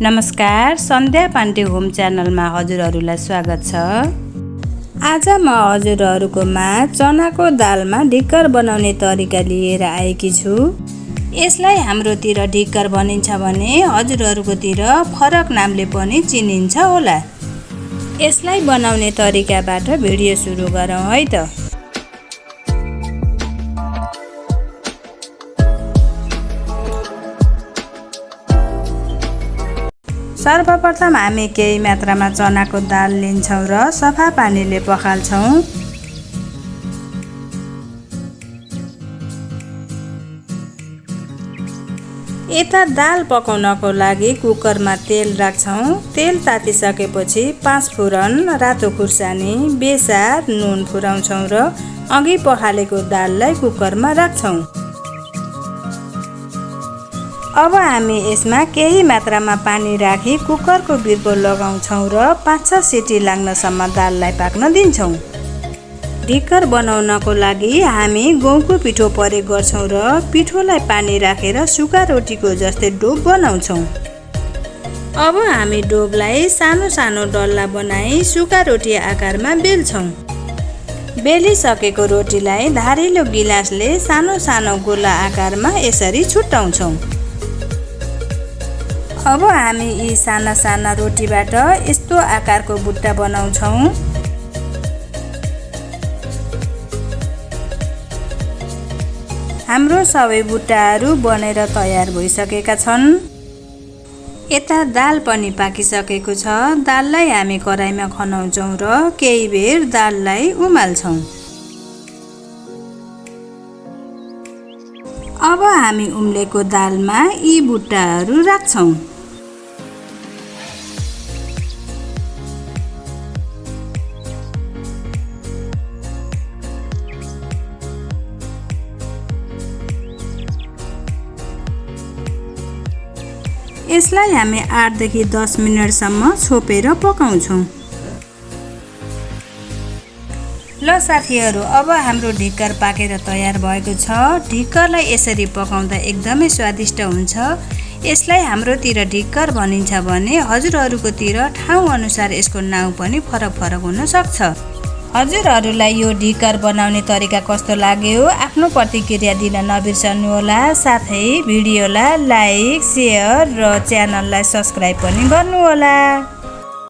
नमस्कार, सन्ध्या पाण्डे होम च्यानलमा हजुरहरूलाई स्वागत छ। आज म हजुरहरूको माझ चनाको दालमा ढिक्कर बनाउने तरिका लिएर आएकी छु। यसलाई हाम्रोतिर ढिक्कर भनिन्छ भने हजुरहरूकोतिर फरक नामले पनि चिनिन्छ होला। यसलाई बनाउने तरिकाबाट भिडियो सुरु गरौँ है त। सर्वप्रथम हामी केही मात्रामा चनाको दाल लिन्छौँ र सफा पानीले पखाल्छौँ। यता दाल पकाउनको लागि कुकरमा तेल राख्छौँ। तेल तातिसकेपछि 5 फुरन, रातो खुर्सानी, बेसार, नुन फुराउँछौँ र अघि पखालेको दाललाई कुकरमा राख्छौँ। अब हामी यसमा केही मात्रामा पानी राखी कुकरको बिर्को लगाउँछौँ र 5-6 सिटी लाग्नसम्म दाललाई पाक्न दिन्छौँ। ढिक्कर बनाउनको लागि हामी गहुँको पिठो प्रयोग गर्छौँ र पिठोलाई पानी राखेर सुक्खा रोटीको जस्तै डोब बनाउँछौँ। अब हामी डोबलाई सानो सानो डल्ला बनाई सुक्खा रोटी आकारमा बेल्छौँ। बेलिसकेको रोटीलाई धारिलो गिलासले सानो सानो गोला आकारमा यसरी छुट्याउँछौँ। अब हामी यी साना साना रोटीबाट यस्तो आकारको बुट्टा बनाउँछौँ। हाम्रो सबै बुट्टाहरू बनेर तयार भइसकेका छन्। यता दाल पनि पाकिसकेको छ। दाललाई हामी कराईमा खनाउँछौँ र केही बेर दाललाई उमाल्छौँ। अब हामी उम्लेको दालमा यी बुट्टाहरू राख्छौँ। यसलाई हामी 8 देखि 10 मिनेटसम्म छोपेर पकाउँछौँ। ल साथीहरू, अब हाम्रो ढिक्कर पाकेर तयार भएको छ। ढिक्करलाई यसरी पकाउँदा एकदमै स्वादिष्ट हुन्छ। यसलाई हाम्रोतिर ढिक्कर भनिन्छ भने हजुरहरूकोतिर ठाउँ अनुसार यसको नाउँ पनि फरक फरक हुन सक्छ। हजुरहरूलाई यो ढिक्कर बनाउने तरिका कस्तो लाग्यो आफ्नो प्रतिक्रिया दिन नबिर्सनुहोला। साथै भिडियोलाई लाइक, सेयर र च्यानललाई सब्स्क्राइब पनि गर्नुहोला।